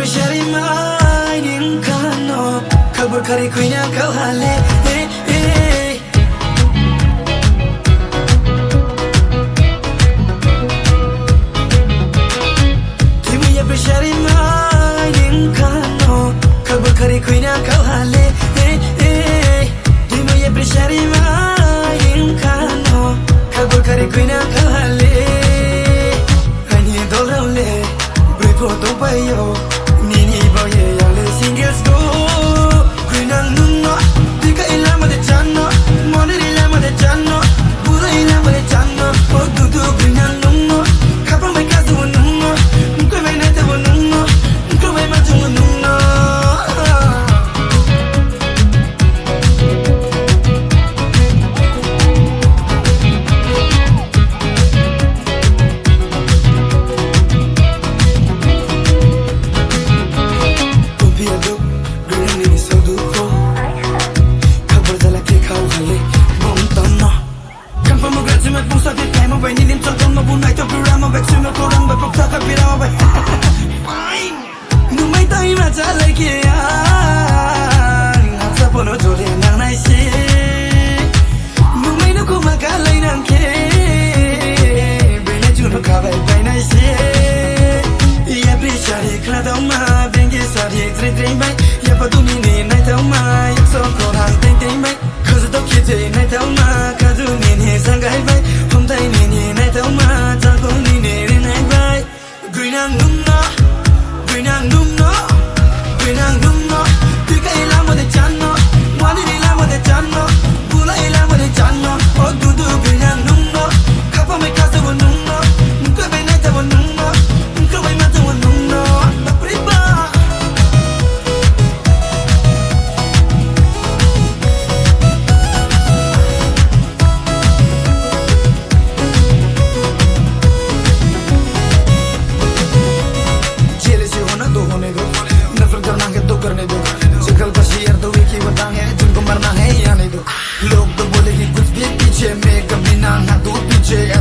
pressure mai nin kano kabur kari kuina kau hale Timu pressure mai nin kano kabur kari kuina kau hale Timu pressure mai nin kano kabur kari kuina kau hale Ani dolole briefo to payo nini boye yale singles go kuinang nunno dika ilama de channo moneri ilama de channo pura ilama de channo o dudu kuinang nunno kapa mai kasu nunno ko mai nete nunno ko mai machu nunno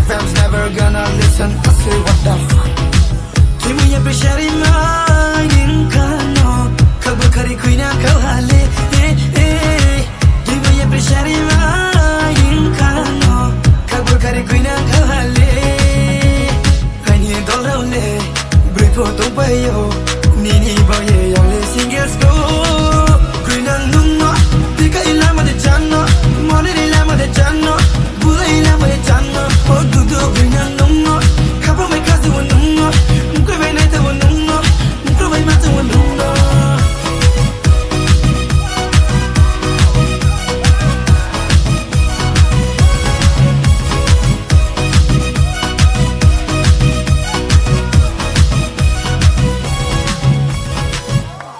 FM's never gonna listen. I say what the fuck. Timu pressure mai nin